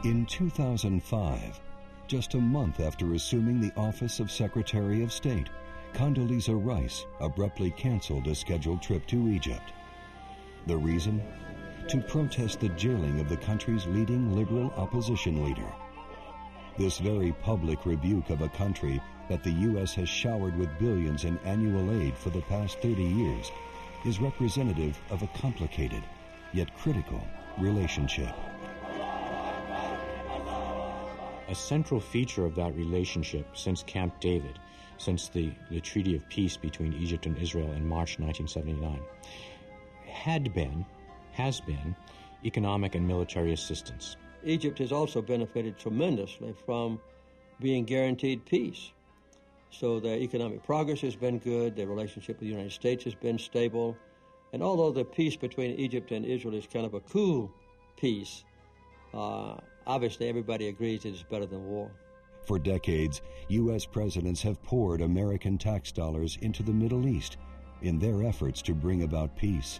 In 2005, just a month after assuming the office of Secretary of State, Condoleezza Rice abruptly canceled a scheduled trip to Egypt. The reason? To protest the jailing of the country's leading liberal opposition leader. This very public rebuke of a country that the U.S. has showered with billions in annual aid for the past 30 years is representative of a complicated, yet critical, relationship. A central feature of that relationship since Camp David, since the Treaty of Peace between Egypt and Israel in March 1979, has been economic and military assistance. Egypt has also benefited tremendously from being guaranteed peace. So their economic progress has been good, their relationship with the United States has been stable, and although the peace between Egypt and Israel is kind of a cool peace, obviously everybody agrees that it's better than war. For decades, U.S. presidents have poured American tax dollars into the Middle East in their efforts to bring about peace.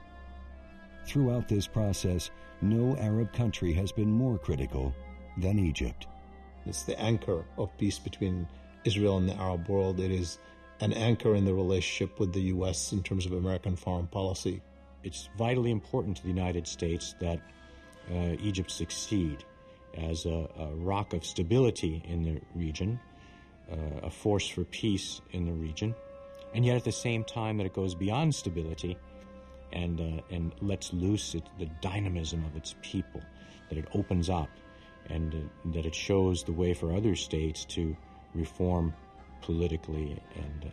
Throughout this process, no Arab country has been more critical than Egypt. It's the anchor of peace between Israel and the Arab world. It is an anchor in the relationship with the U.S. in terms of American foreign policy. It's vitally important to the United States that Egypt succeed as a rock of stability in the region, a force for peace in the region, and yet at the same time that it goes beyond stability and lets loose the dynamism of its people, that it opens up, and that it shows the way for other states to reform politically and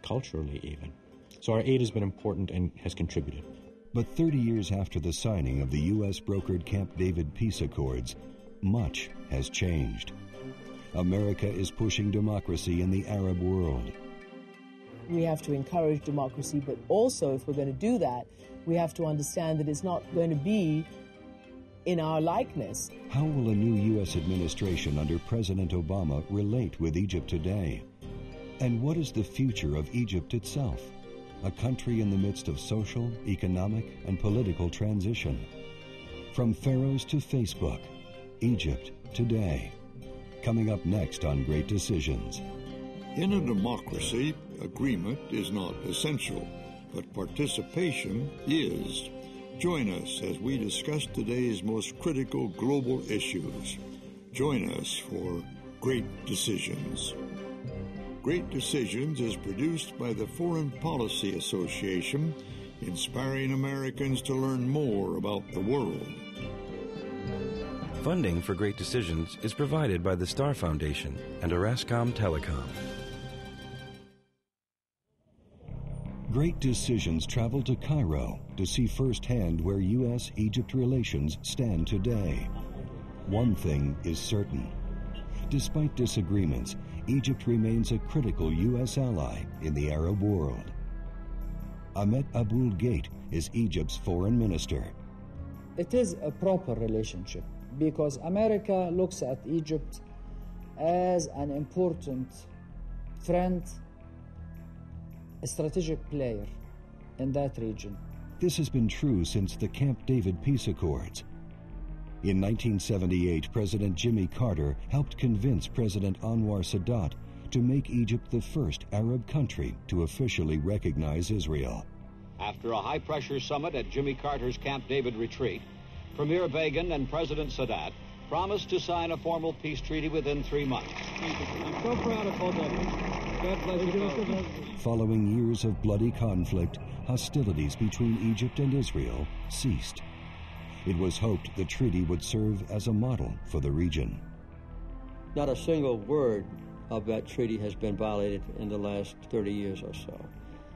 culturally even. So our aid has been important and has contributed. But 30 years after the signing of the U.S.-brokered Camp David peace accords, much has changed. America is pushing democracy in the Arab world. We have to encourage democracy, but also, if we're going to do that, we have to understand that it's not going to be in our likeness. How will a new U.S. administration under President Obama relate with Egypt today? And what is the future of Egypt itself? A country in the midst of social, economic, and political transition. From Pharaohs to Facebook, Egypt today. Coming up next on Great Decisions. In a democracy, agreement is not essential, but participation is. Join us as we discuss today's most critical global issues. Join us for Great Decisions. Great Decisions is produced by the Foreign Policy Association, inspiring Americans to learn more about the world. Funding for Great Decisions is provided by the Star Foundation and Orascom Telecom. Great Decisions travel to Cairo to see firsthand where U.S.-Egypt relations stand today. One thing is certain. Despite disagreements, Egypt remains a critical U.S. ally in the Arab world. Ahmet Abul Gate is Egypt's foreign minister. It is a proper relationship because America looks at Egypt as an important friend, a strategic player in that region. This has been true since the Camp David peace accords. In 1978, President Jimmy Carter helped convince President Anwar Sadat to make Egypt the first Arab country to officially recognize Israel. After a high-pressure summit at Jimmy Carter's Camp David retreat, Premier Begin and President Sadat promised to sign a formal peace treaty within 3 months. I'm so proud of both of you. God bless you both. Following years of bloody conflict, hostilities between Egypt and Israel ceased. It was hoped the treaty would serve as a model for the region. Not a single word of that treaty has been violated in the last 30 years or so.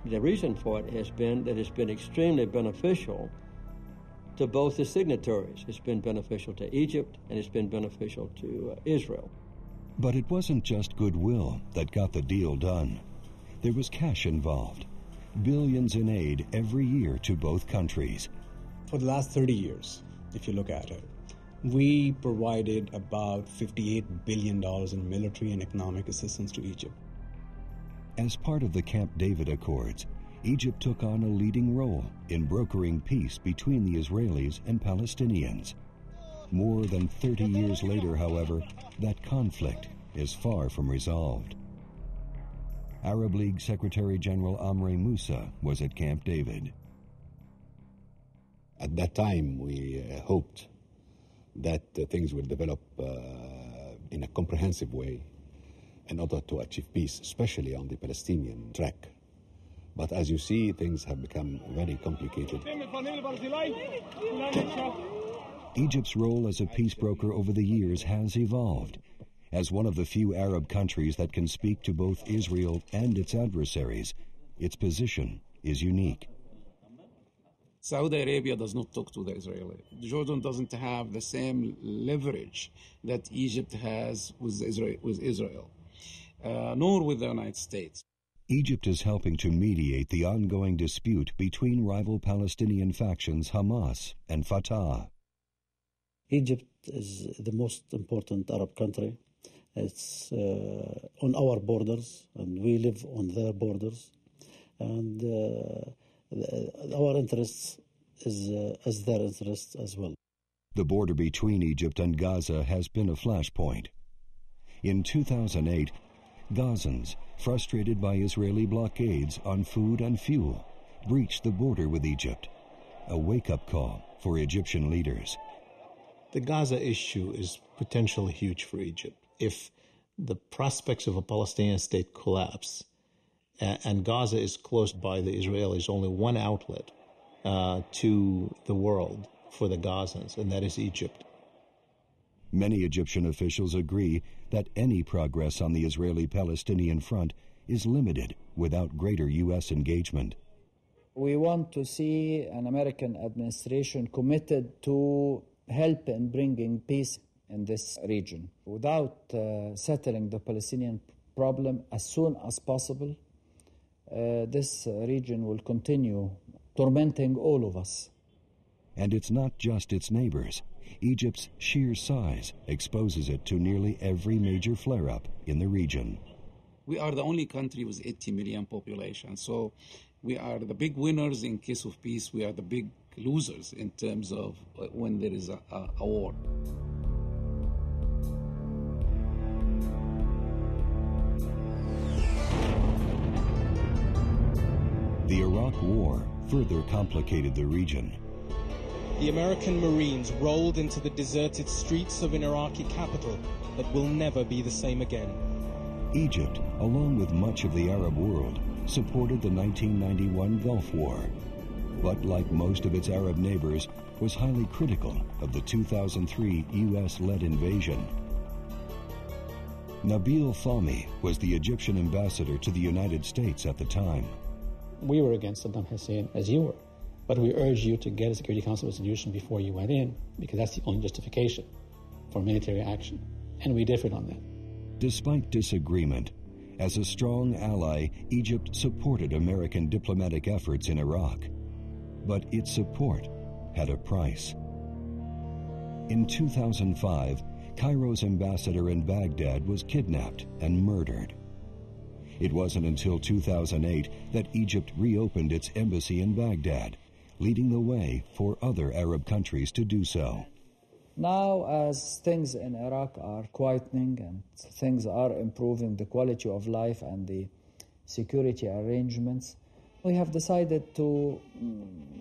The reason for it has been that it's been extremely beneficial to both the signatories. It's been beneficial to Egypt, and it's been beneficial to Israel. But it wasn't just goodwill that got the deal done. There was cash involved. Billions in aid every year to both countries. For the last 30 years, if you look at it, we provided about $58 billion in military and economic assistance to Egypt. As part of the Camp David Accords, Egypt took on a leading role in brokering peace between the Israelis and Palestinians. More than 30 years later, however, that conflict is far from resolved. Arab League Secretary General Amri Moussa was at Camp David. At that time, we hoped that things would develop in a comprehensive way in order to achieve peace, especially on the Palestinian track. But as you see, things have become very complicated. Egypt's role as a peace broker over the years has evolved. As one of the few Arab countries that can speak to both Israel and its adversaries, its position is unique. Saudi Arabia does not talk to the Israelis. Jordan doesn't have the same leverage that Egypt has with Israel, nor with the United States. Egypt is helping to mediate the ongoing dispute between rival Palestinian factions Hamas and Fatah. Egypt is the most important Arab country. It's on our borders, and we live on their borders. And our interests is as their interests as well. The border between Egypt and Gaza has been a flashpoint. In 2008, Gazans, frustrated by Israeli blockades on food and fuel, breached the border with Egypt, a wake-up call for Egyptian leaders. The Gaza issue is potentially huge for Egypt. If the prospects of a Palestinian state collapse, and Gaza is closed by the Israelis, only one outlet to the world for the Gazans, and that is Egypt. Many Egyptian officials agree that any progress on the Israeli-Palestinian front is limited without greater U.S. engagement. We want to see an American administration committed to help in bringing peace in this region. Without settling the Palestinian problem as soon as possible, this region will continue tormenting all of us. And it's not just its neighbors. Egypt's sheer size exposes it to nearly every major flare-up in the region. We are the only country with 80 million population, so we are the big winners in case of peace. We are the big losers in terms of when there is a war. The Iraq War further complicated the region. The American Marines rolled into the deserted streets of an Iraqi capital that will never be the same again. Egypt, along with much of the Arab world, supported the 1991 Gulf War, but like most of its Arab neighbors, was highly critical of the 2003 U.S.-led invasion. Nabil Fahmy was the Egyptian ambassador to the United States at the time. We were against Saddam Hussein, as you were, but we urged you to get a Security Council resolution before you went in, because that's the only justification for military action, and we differed on that. Despite disagreement, as a strong ally, Egypt supported American diplomatic efforts in Iraq. But its support had a price. In 2005, Cairo's ambassador in Baghdad was kidnapped and murdered. It wasn't until 2008 that Egypt reopened its embassy in Baghdad, leading the way for other Arab countries to do so. Now, as things in Iraq are quietening and things are improving the quality of life and the security arrangements, we have decided to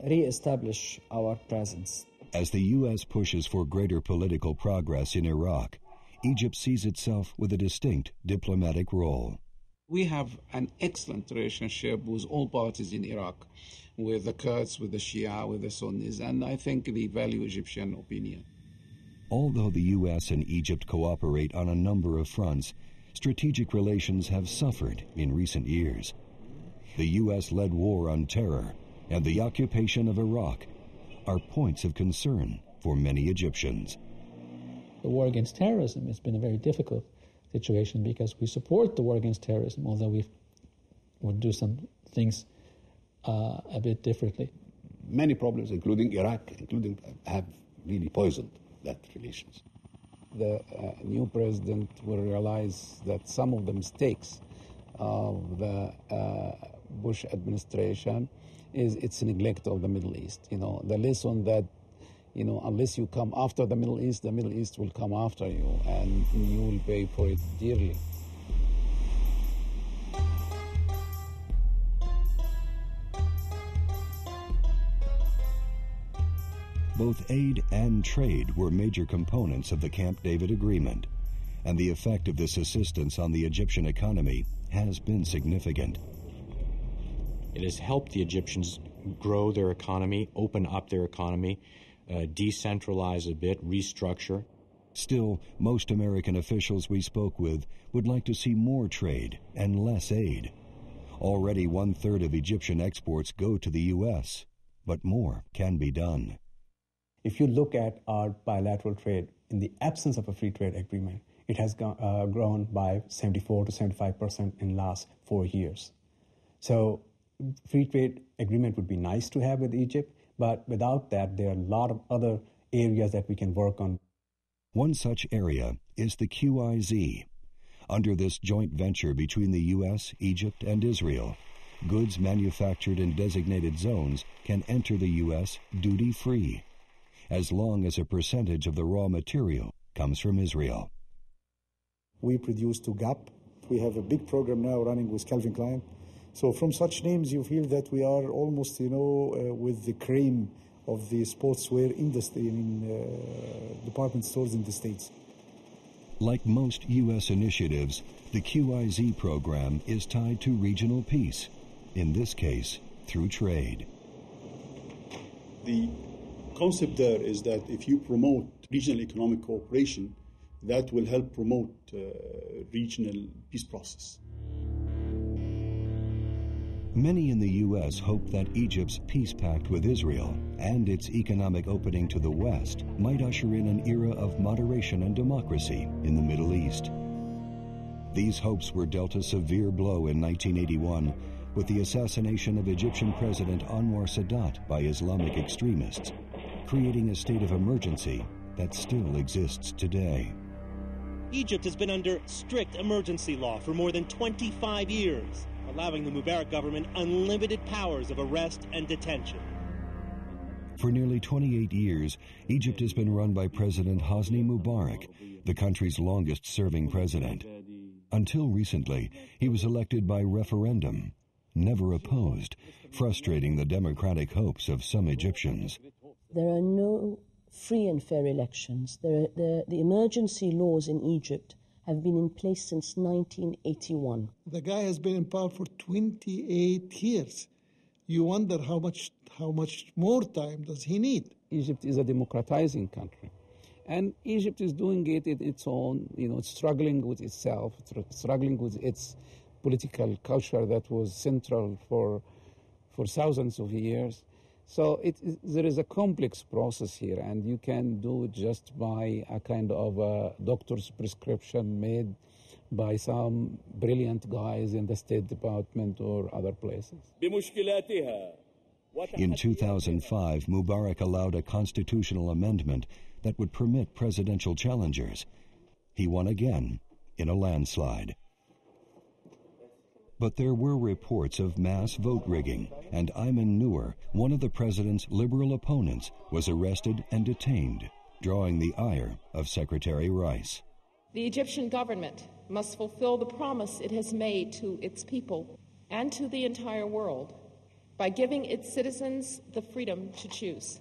re-establish our presence. As the U.S. pushes for greater political progress in Iraq, Egypt sees itself with a distinct diplomatic role. We have an excellent relationship with all parties in Iraq, with the Kurds, with the Shia, with the Sunnis, and I think they value Egyptian opinion. Although the U.S. and Egypt cooperate on a number of fronts, strategic relations have suffered in recent years. The U.S.-led war on terror and the occupation of Iraq are points of concern for many Egyptians. The war against terrorism has been a very difficult situation because we support the war against terrorism, although we would do some things a bit differently. Many problems, including Iraq, have really poisoned that relations. The new president will realize that some of the mistakes of the Bush administration is its neglect of the Middle East. You know, the lesson that unless you come after the Middle East will come after you, and you will pay for it dearly. Both aid and trade were major components of the Camp David Agreement, and the effect of this assistance on the Egyptian economy has been significant. It has helped the Egyptians grow their economy, open up their economy, decentralize a bit, restructure. Still, most American officials we spoke with would like to see more trade and less aid. Already 1/3 of Egyptian exports go to the U.S., but more can be done. If you look at our bilateral trade, in the absence of a free trade agreement, it has grown by 74 to 75% in the last 4 years. So free trade agreement would be nice to have with Egypt, but without that, there are a lot of other areas that we can work on. One such area is the QIZ. Under this joint venture between the U.S., Egypt, and Israel, goods manufactured in designated zones can enter the U.S. duty-free, as long as a percentage of the raw material comes from Israel. We produce to Gap. We have a big program now running with Calvin Klein. So from such names, you feel that we are almost, with the cream of the sportswear industry in department stores in the States. Like most U.S. initiatives, the QIZ program is tied to regional peace, in this case, through trade. The concept there is that if you promote regional economic cooperation, that will help promote regional peace process. Many in the U.S. hope that Egypt's peace pact with Israel and its economic opening to the West might usher in an era of moderation and democracy in the Middle East. These hopes were dealt a severe blow in 1981 with the assassination of Egyptian President Anwar Sadat by Islamic extremists, creating a state of emergency that still exists today. Egypt has been under strict emergency law for more than 25 years, allowing the Mubarak government unlimited powers of arrest and detention. For nearly 28 years, Egypt has been run by President Hosni Mubarak, the country's longest-serving president. Until recently, he was elected by referendum, never opposed, frustrating the democratic hopes of some Egyptians. There are no free and fair elections. The emergency laws in Egypt have been in place since 1981. The guy has been in power for 28 years. You wonder how much more time does he need? Egypt is a democratizing country, and Egypt is doing it in its own, it's struggling with itself, struggling with its political culture that was central for thousands of years. So there is a complex process here, and you can do it just by a kind of a doctor's prescription made by some brilliant guys in the State Department or other places. In 2005, Mubarak allowed a constitutional amendment that would permit presidential challengers. He won again in a landslide. But there were reports of mass vote rigging, and Ayman Noor, one of the president's liberal opponents, was arrested and detained, drawing the ire of Secretary Rice. The Egyptian government must fulfill the promise it has made to its people and to the entire world by giving its citizens the freedom to choose.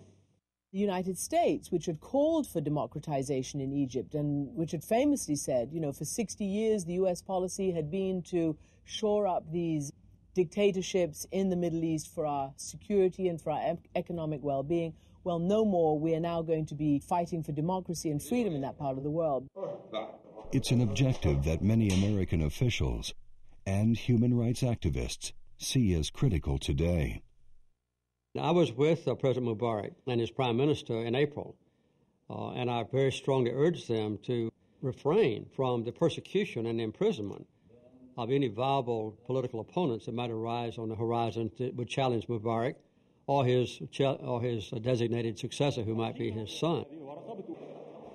The United States, which had called for democratization in Egypt and which had famously said, for 60 years the U.S. policy had been to shore up these dictatorships in the Middle East for our security and for our economic well-being. Well, no more. We are now going to be fighting for democracy and freedom in that part of the world. It's an objective that many American officials and human rights activists see as critical today. I was with President Mubarak and his prime minister in April, and I very strongly urged them to refrain from the persecution and imprisonment of any viable political opponents that might arise on the horizon that would challenge Mubarak or his designated successor, who might be his son.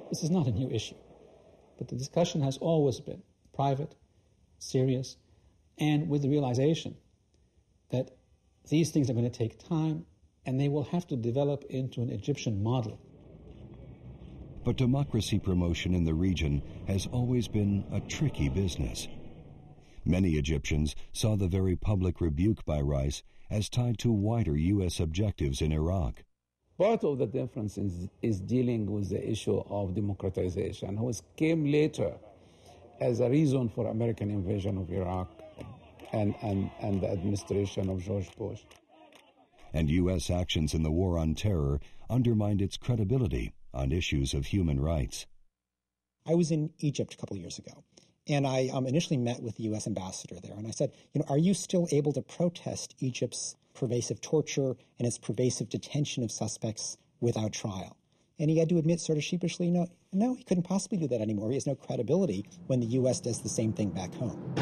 This is not a new issue, but the discussion has always been private, serious, and with the realization that these things are going to take time and they will have to develop into an Egyptian model. But democracy promotion in the region has always been a tricky business. Many Egyptians saw the very public rebuke by Rice as tied to wider U.S. objectives in Iraq. Part of the difference is dealing with the issue of democratization, which came later as a reason for American invasion of Iraq and the administration of George Bush. And U.S. actions in the war on terror undermined its credibility on issues of human rights. I was in Egypt a couple of years ago, and I initially met with the U.S. ambassador there, and I said, are you still able to protest Egypt's pervasive torture and its pervasive detention of suspects without trial? And he had to admit sort of sheepishly, no, he couldn't possibly do that anymore. He has no credibility when the U.S. does the same thing back home.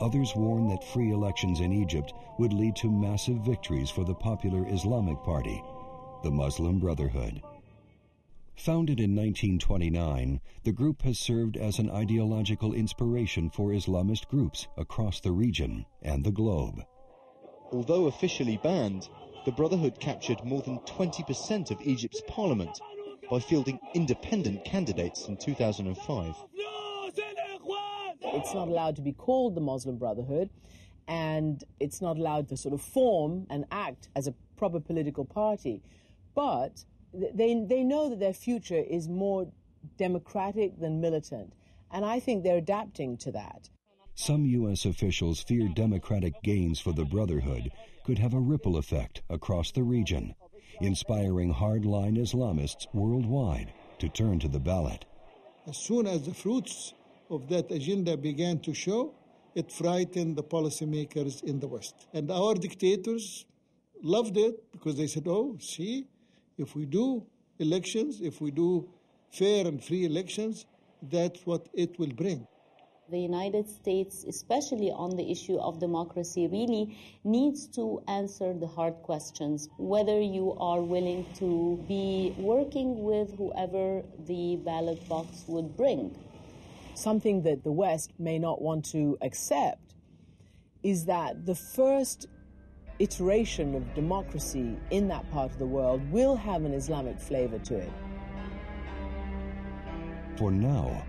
Others warn that free elections in Egypt would lead to massive victories for the popular Islamic Party, the Muslim Brotherhood. Founded in 1929, the group has served as an ideological inspiration for Islamist groups across the region and the globe. Although officially banned, the Brotherhood captured more than 20% of Egypt's parliament by fielding independent candidates in 2005. It's not allowed to be called the Muslim Brotherhood, and it's not allowed to sort of form and act as a proper political party. But they know that their future is more democratic than militant, and I think they're adapting to that. Some U.S. officials fear democratic gains for the Brotherhood could have a ripple effect across the region, inspiring hardline Islamists worldwide to turn to the ballot. As soon as the fruits of that agenda began to show, it frightened the policymakers in the West. And our dictators loved it because they said, oh, see, if we do elections, if we do fair and free elections, that's what it will bring. The United States, especially on the issue of democracy, really needs to answer the hard questions, whether you are willing to be working with whoever the ballot box would bring. Something that the West may not want to accept is that the first iteration of democracy in that part of the world will have an Islamic flavor to it. For now,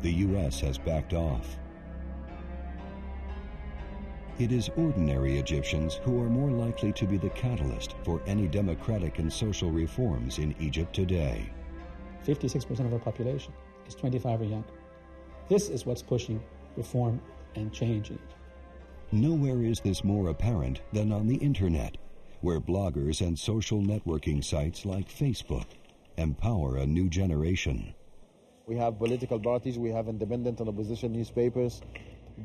the U.S. has backed off. It is ordinary Egyptians who are more likely to be the catalyst for any democratic and social reforms in Egypt today. 56% of our population is 25 or younger. This is what's pushing reform and change in Egypt. Nowhere is this more apparent than on the internet, where bloggers and social networking sites like Facebook empower a new generation. We have political parties, we have independent and opposition newspapers,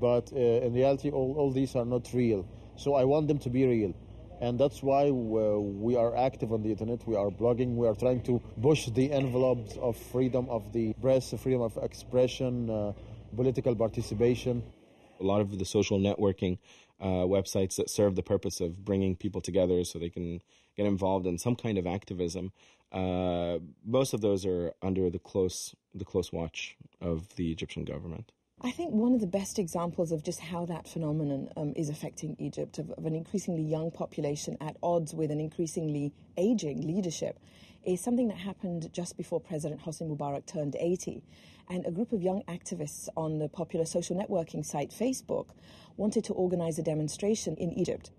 but in reality all these are not real. So I want them to be real. And that's why we are active on the internet, we are blogging, we are trying to push the envelopes of freedom of the press, freedom of expression, political participation. A lot of the social networking websites that serve the purpose of bringing people together so they can get involved in some kind of activism, most of those are under the close watch of the Egyptian government. I think one of the best examples of just how that phenomenon is affecting Egypt, of an increasingly young population at odds with an increasingly aging leadership, is something that happened just before President Hosni Mubarak turned 80. And a group of young activists on the popular social networking site Facebook wanted to organize a demonstration in Egypt.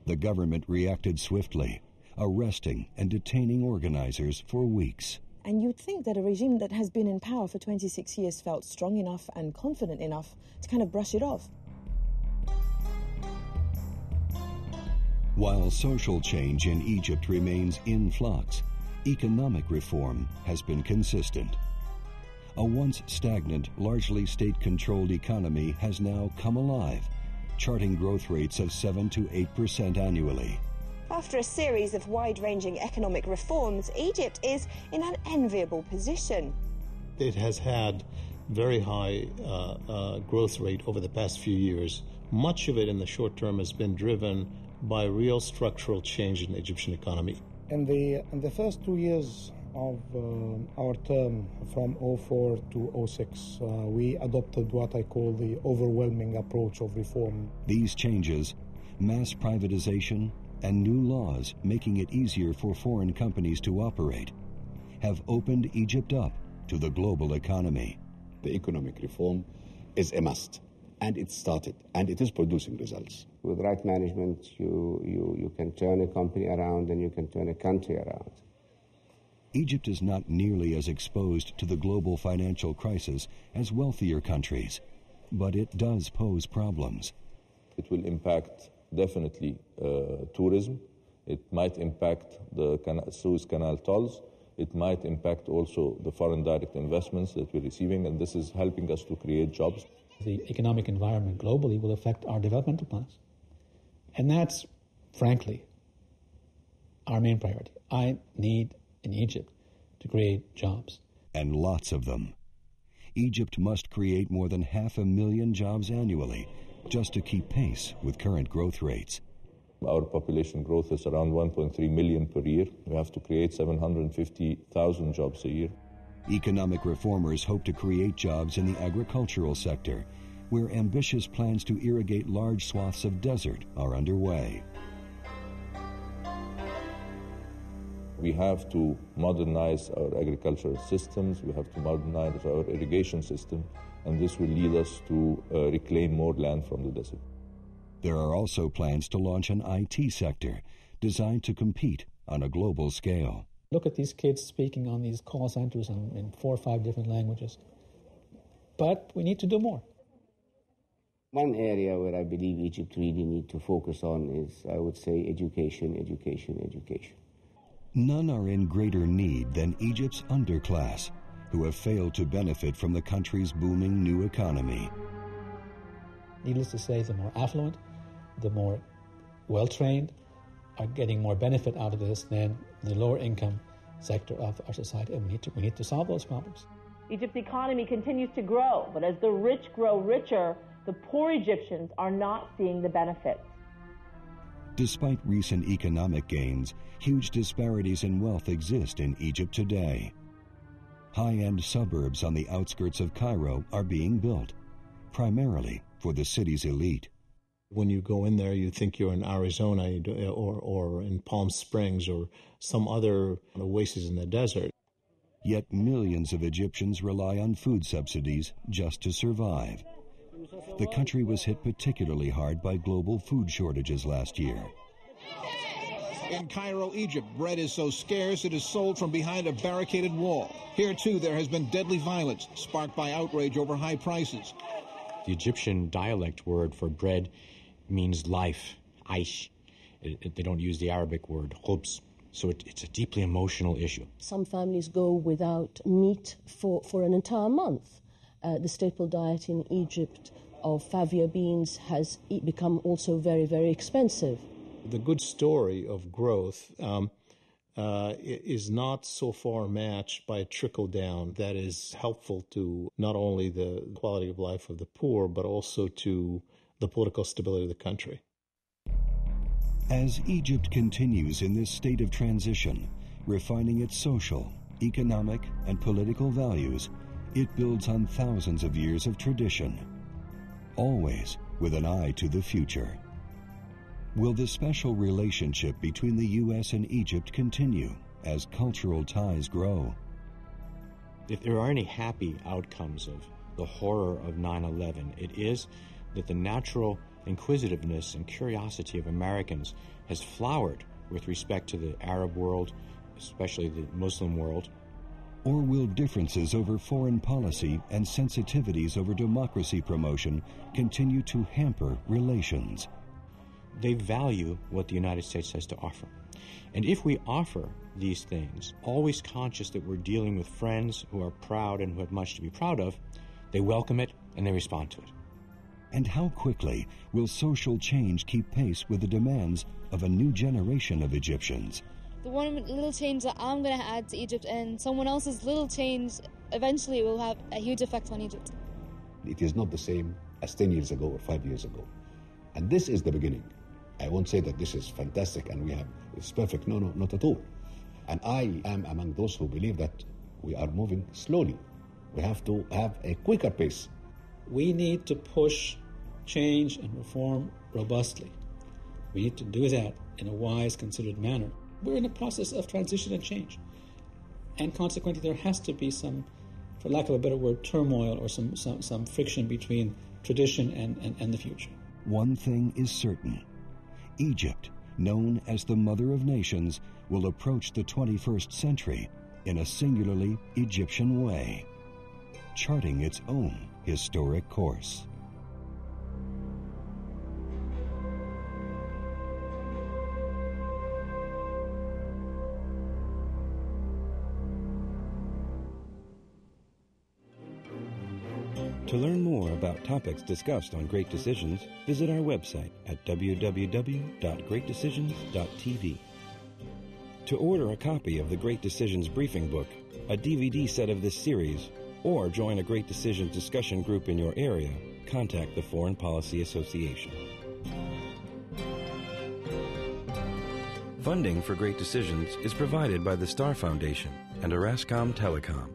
The government reacted swiftly, arresting and detaining organizers for weeks. And you'd think that a regime that has been in power for 26 years felt strong enough and confident enough to kind of brush it off. While social change in Egypt remains in flux, economic reform has been consistent. A once stagnant, largely state-controlled economy has now come alive, charting growth rates of 7 to 8% annually. After a series of wide-ranging economic reforms, Egypt is in an enviable position. It has had very high growth rate over the past few years. Much of it in the short term has been driven by real structural change in the Egyptian economy. In the first 2 years of our term, from 2004 to 2006, we adopted what I call the overwhelming approach of reform. These changes mass privatization, and new laws making it easier for foreign companies to operate have opened Egypt up to the global economy. The economic reform is a must, and it started, and it is producing results. With right management, you can turn a company around and you can turn a country around. Egypt is not nearly as exposed to the global financial crisis as wealthier countries, but it does pose problems. It will impact definitely tourism. It might impact the Suez Canal tolls. It might impact also the foreign direct investments that we're receiving, and this is helping us to create jobs. The economic environment globally will affect our developmental plans. And that's, frankly, our main priority. I need in Egypt to create jobs. And lots of them. Egypt must create more than 500,000 jobs annually just to keep pace with current growth rates. Our population growth is around 1.3 million per year. We have to create 750,000 jobs a year. Economic reformers hope to create jobs in the agricultural sector, where ambitious plans to irrigate large swaths of desert are underway. We have to modernize our agricultural systems, we have to modernize our irrigation system, and this will lead us to reclaim more land from the desert. There are also plans to launch an IT sector designed to compete on a global scale. Look at these kids speaking on these call centers in 4 or 5 different languages. But we need to do more. One area where I believe Egypt really needs to focus on is, I would say, education. None are in greater need than Egypt's underclass, who have failed to benefit from the country's booming new economy. Needless to say, the more affluent, the more well-trained are getting more benefit out of this than the lower income sector of our society, and we need to solve those problems. Egypt's economy continues to grow, but as the rich grow richer, the poor Egyptians are not seeing the benefits. Despite recent economic gains, huge disparities in wealth exist in Egypt today. High-end suburbs on the outskirts of Cairo are being built, primarily for the city's elite. When you go in there, you think you're in Arizona or in Palm Springs or some other oasis in the desert. Yet millions of Egyptians rely on food subsidies just to survive. The country was hit particularly hard by global food shortages last year. In Cairo, Egypt, bread is so scarce it is sold from behind a barricaded wall. Here, too, there has been deadly violence, sparked by outrage over high prices. The Egyptian dialect word for bread means life, aish. They don't use the Arabic word, khubz. So it's a deeply emotional issue. Some families go without meat for an entire month. The staple diet in Egypt of fava beans has become also very, very expensive. The good story of growth is not so far matched by a trickle down that is helpful to not only the quality of life of the poor, but also to the political stability of the country. As Egypt continues in this state of transition, refining its social, economic, and political values, it builds on thousands of years of tradition, always with an eye to the future. Will the special relationship between the U.S. and Egypt continue as cultural ties grow? If there are any happy outcomes of the horror of 9/11, it is that the natural inquisitiveness and curiosity of Americans has flowered with respect to the Arab world, especially the Muslim world. Or will differences over foreign policy and sensitivities over democracy promotion continue to hamper relations? They value what the United States has to offer. And if we offer these things, always conscious that we're dealing with friends who are proud and who have much to be proud of, they welcome it and they respond to it. And how quickly will social change keep pace with the demands of a new generation of Egyptians? The one little change that I'm going to add to Egypt and someone else's little change eventually will have a huge effect on Egypt. It is not the same as 10 years ago or 5 years ago. And this is the beginning. I won't say that this is fantastic and it's perfect. No, not at all. And I am among those who believe that we are moving slowly. We have to have a quicker pace. We need to push change and reform robustly. We need to do that in a wise, considered manner. We're in a process of transition and change. And consequently, there has to be some, for lack of a better word, turmoil or some friction between tradition and the future. One thing is certain. Egypt, known as the Mother of Nations, will approach the 21st century in a singularly Egyptian way, charting its own historic course. To learn more about topics discussed on Great Decisions, visit our website at www.greatdecisions.tv. To order a copy of the Great Decisions Briefing Book, a DVD set of this series, or join a Great Decisions discussion group in your area, contact the Foreign Policy Association. Funding for Great Decisions is provided by the Star Foundation and Orascom Telecom.